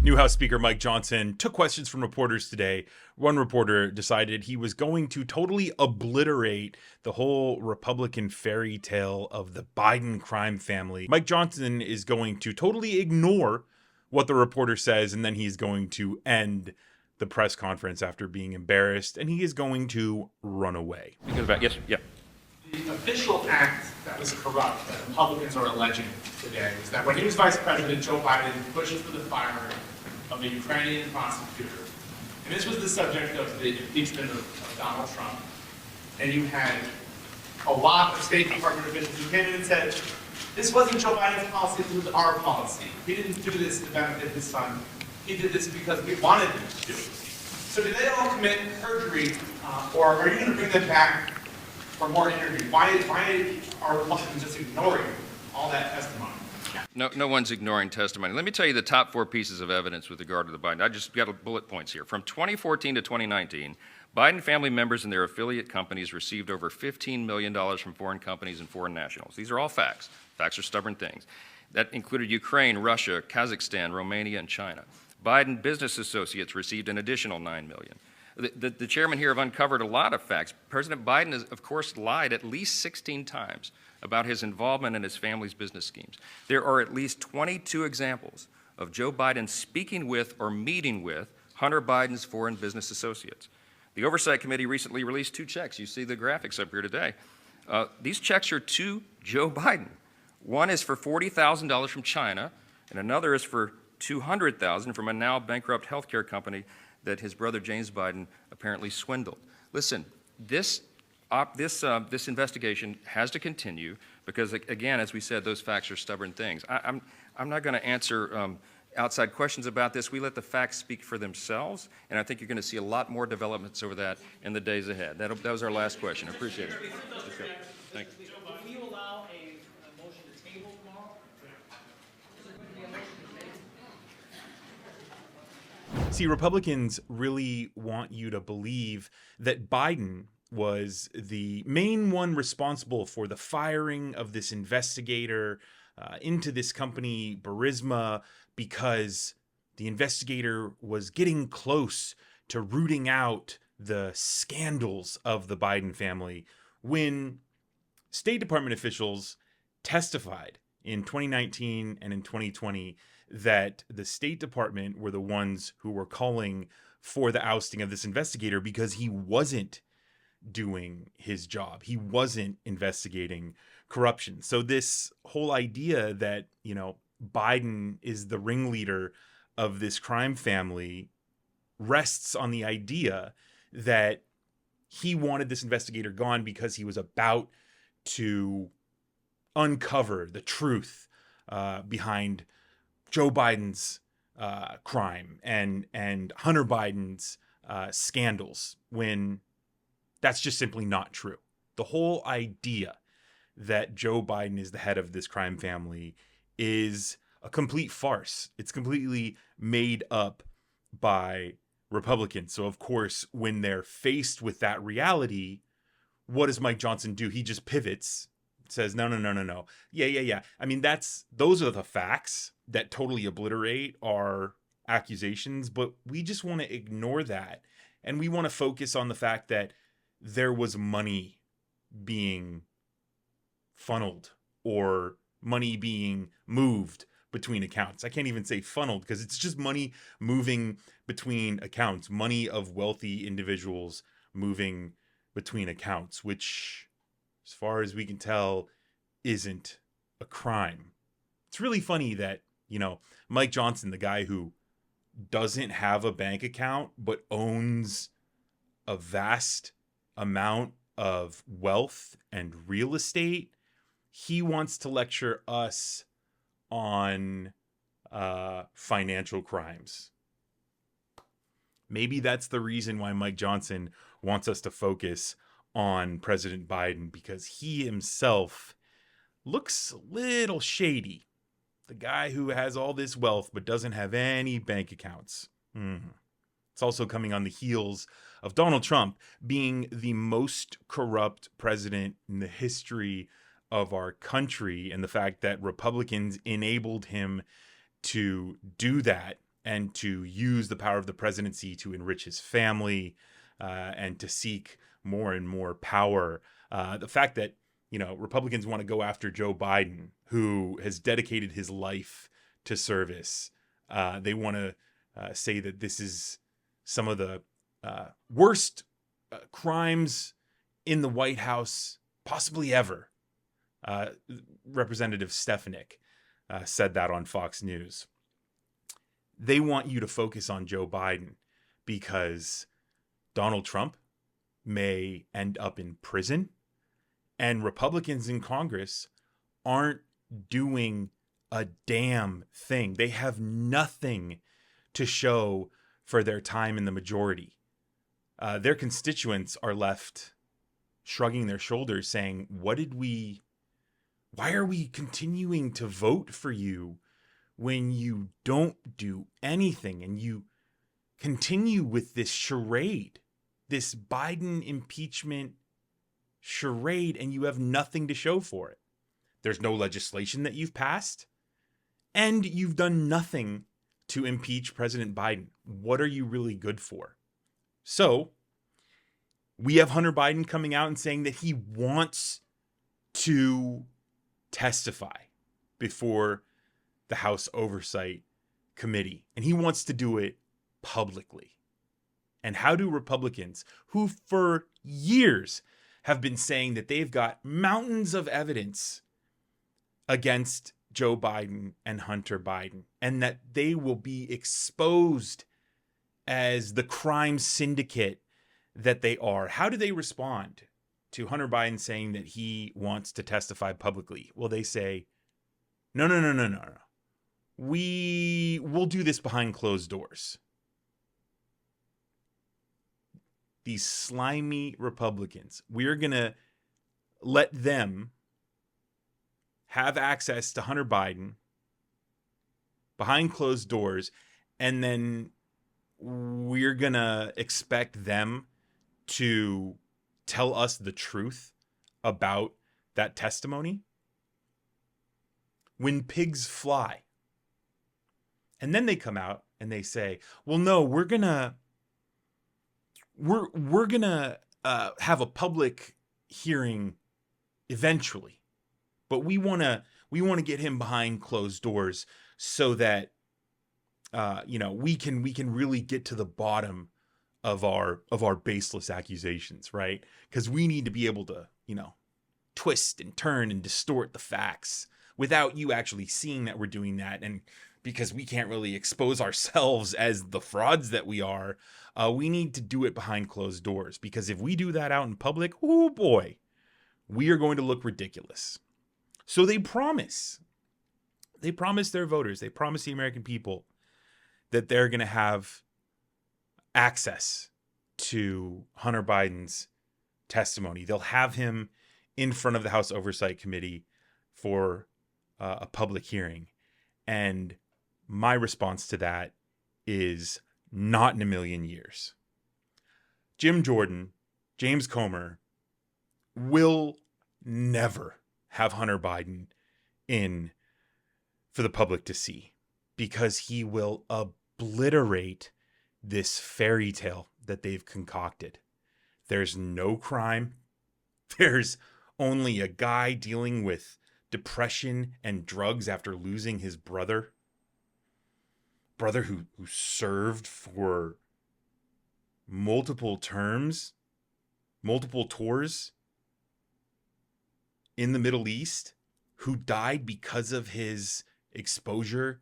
New House Speaker Mike Johnson took questions from reporters today. One reporter decided he was going to totally obliterate the whole Republican fairy tale of the Biden crime family. Mike Johnson is going to totally ignore what the reporter says, and then he's going to end the press conference after being embarrassed, and he is going to run away. Yes, yeah. The official act that was corrupt that Republicans are alleging today is that when he was vice president, Joe Biden pushes for the firing of a Ukrainian prosecutor. And this was the subject of the impeachment of Donald Trump. And you had a lot of State Department officials who came in and said, this wasn't Joe Biden's policy, this was our policy. He didn't do this to benefit his son. He did this because we wanted him to do it. So did they all commit perjury, or are you going to bring them back for more interviews? Why are Republicans just ignoring all that testimony? No one's ignoring testimony. Let me tell you the top four pieces of evidence with regard to the Biden. I just got bullet points here. From 2014 to 2019, Biden family members and their affiliate companies received over $15 million from foreign companies and foreign nationals. These are all facts. Facts are stubborn things. That included Ukraine, Russia, Kazakhstan, Romania, and China. Biden business associates received an additional $9 million. The chairman here have uncovered a lot of facts. President Biden has, of course, lied at least 16 times about his involvement in his family's business schemes. There are at least 22 examples of Joe Biden speaking with or meeting with Hunter Biden's foreign business associates. The Oversight Committee recently released 2 checks. You see the graphics up here today. These checks are to Joe Biden. One is for $40,000 from China, and another is for $200,000 from a now bankrupt healthcare company that his brother James Biden apparently swindled. Listen, this investigation has to continue because, again, as we said, those facts are stubborn things. I'm not going to answer outside questions about this. We let the facts speak for themselves, and I think you're going to see a lot more developments over that in the days ahead. That was our last question. I appreciate it. Okay. Thank you. Will you allow a motion to table tomorrow? Is there going to be a motion to table? See, Republicans really want you to believe that Biden was the main one responsible for the firing of this investigator into this company, Burisma, because the investigator was getting close to rooting out the scandals of the Biden family when State Department officials testified in 2019 and in 2020 that the State Department were the ones who were calling for the ousting of this investigator because he wasn't doing his job. He wasn't investigating corruption. So this whole idea that, Biden is the ringleader of this crime family rests on the idea that he wanted this investigator gone because he was about to uncover the truth behind Joe Biden's crime and Hunter Biden's scandals, when that's just simply not true. The whole idea that Joe Biden is the head of this crime family is a complete farce. It's completely made up by Republicans. So, of course, when they're faced with that reality, what does Mike Johnson do? He just pivots, says, no. Yeah. I mean, those are the facts that totally obliterate our accusations, but we just want to ignore that. And we want to focus on the fact that there was money being funneled or money being moved between accounts. I can't even say funneled because it's just money moving between accounts, money of wealthy individuals moving between accounts, which, as far as we can tell, isn't a crime. It's really funny that, Mike Johnson, the guy who doesn't have a bank account but owns a vast amount of wealth and real estate, he wants to lecture us on financial crimes. Maybe that's the reason why Mike Johnson wants us to focus on President Biden, because he himself looks a little shady. The guy who has all this wealth but doesn't have any bank accounts. It's also coming on the heels of Donald Trump being the most corrupt president in the history of our country, and the fact that Republicans enabled him to do that and to use the power of the presidency to enrich his family and to seek more and more power. The fact that, Republicans want to go after Joe Biden, who has dedicated his life to service. They want to say that this is some of the worst crimes in the White House possibly ever. Representative Stefanik said that on Fox News. They want you to focus on Joe Biden because Donald Trump may end up in prison, and Republicans in Congress aren't doing a damn thing. They have nothing to show for their time in the majority. Their constituents are left shrugging their shoulders saying, why are we continuing to vote for you when you don't do anything and you continue with this charade, this Biden impeachment charade, and you have nothing to show for it? There's no legislation that you've passed, and you've done nothing to impeach President Biden. What are you really good for? So we have Hunter Biden coming out and saying that he wants to testify before the House Oversight Committee, and he wants to do it publicly. And how do Republicans, who for years have been saying that they've got mountains of evidence against Joe Biden and Hunter Biden, and that they will be exposed as the crime syndicate that they are, how do they respond to Hunter Biden saying that he wants to testify publicly? Well, they say, no. We'll do this behind closed doors. These slimy Republicans, we're going to let them have access to Hunter Biden behind closed doors, and then we're going to expect them to tell us the truth about that testimony. When pigs fly. And then they come out and they say, well, no, we're going to have a public hearing eventually. But we want to get him behind closed doors so that we can really get to the bottom of our baseless accusations, right? Because we need to be able to, twist and turn and distort the facts without you actually seeing that we're doing that. And because we can't really expose ourselves as the frauds that we are, we need to do it behind closed doors. Because if we do that out in public, oh boy, we are going to look ridiculous. So they promise their voters, they promise the American people that they're going to have access to Hunter Biden's testimony. They'll have him in front of the House Oversight Committee for a public hearing. And my response to that is not in a million years. Jim Jordan, James Comer will never have Hunter Biden in for the public to see, because he will obliterate this fairy tale that they've concocted. There's no crime. There's only a guy dealing with depression and drugs after losing his brother who served for multiple terms, multiple tours in the Middle East, who died because of his exposure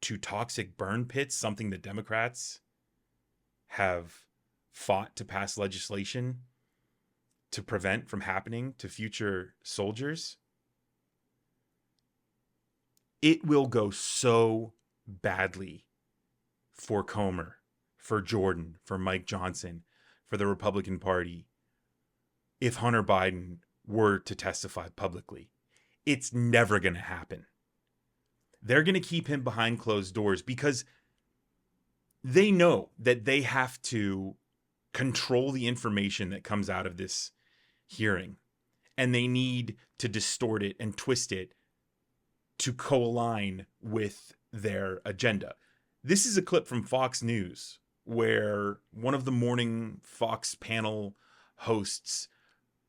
to toxic burn pits, something that Democrats have fought to pass legislation to prevent from happening to future soldiers. It will go so badly for Comer, for Jordan, for Mike Johnson, for the Republican Party, if Hunter Biden were to testify publicly. It's never going to happen. They're going to keep him behind closed doors because they know that they have to control the information that comes out of this hearing, and they need to distort it and twist it to co-align with their agenda. This is a clip from Fox News where one of the morning Fox panel hosts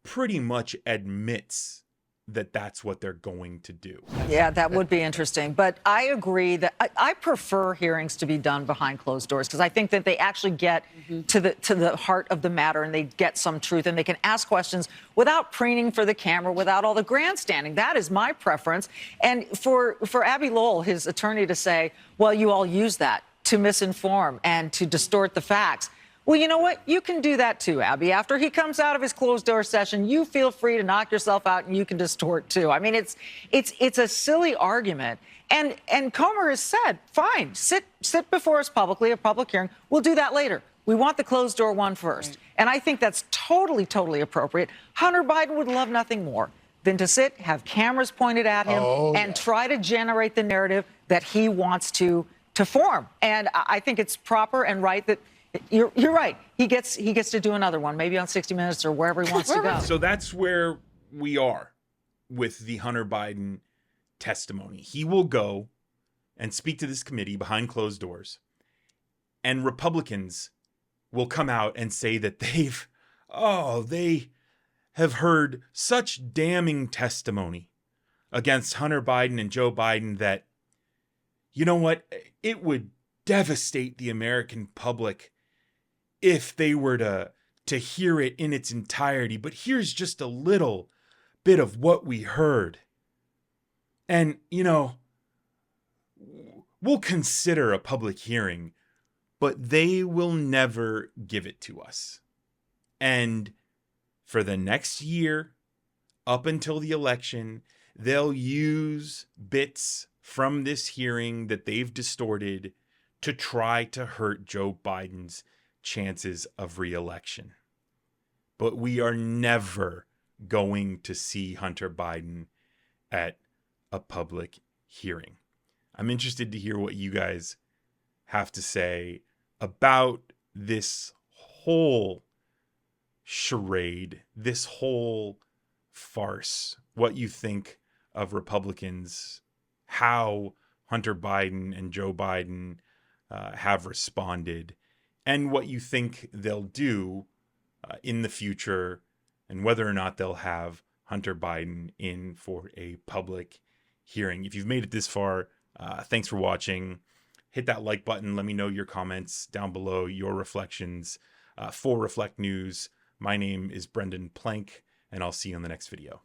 pretty much admits that that's what they're going to do. Yeah, that would be interesting. But I agree that I prefer hearings to be done behind closed doors because I think that they actually get to the heart of the matter and they get some truth and they can ask questions without preening for the camera, without all the grandstanding. That is my preference. And for Abby Lowell, his attorney, to say, well, you all use that to misinform and to distort the facts. Well, you know what? You can do that too, Abby. After he comes out of his closed door session, you feel free to knock yourself out and you can distort too. I mean, it's a silly argument. And Comer has said, fine, sit before us publicly, a public hearing. We'll do that later. We want the closed door one first. Right. And I think that's totally, totally appropriate. Hunter Biden would love nothing more than to sit, have cameras pointed at him, and try to generate the narrative that he wants to form. And I think it's proper and right that you're right. He gets to do another one, maybe on 60 Minutes or wherever he wants to go. So that's where we are with the Hunter Biden testimony. He will go and speak to this committee behind closed doors, and Republicans will come out and say that they have heard such damning testimony against Hunter Biden and Joe Biden that, you know what, it would devastate the American public if they were to hear it in its entirety. But here's just a little bit of what we heard. And, you know, we'll consider a public hearing, but they will never give it to us. And for the next year, up until the election, they'll use bits from this hearing that they've distorted to try to hurt Joe Biden's chances of re-election. But we are never going to see Hunter Biden at a public hearing. I'm interested to hear what you guys have to say about this whole charade, this whole farce, what you think of Republicans, how Hunter Biden and Joe Biden have responded, and what you think they'll do in the future, and whether or not they'll have Hunter Biden in for a public hearing. If you've made it this far, thanks for watching. Hit that like button. Let me know your comments down below, your reflections. For Reflect News, my name is Brendan Plank, and I'll see you on the next video.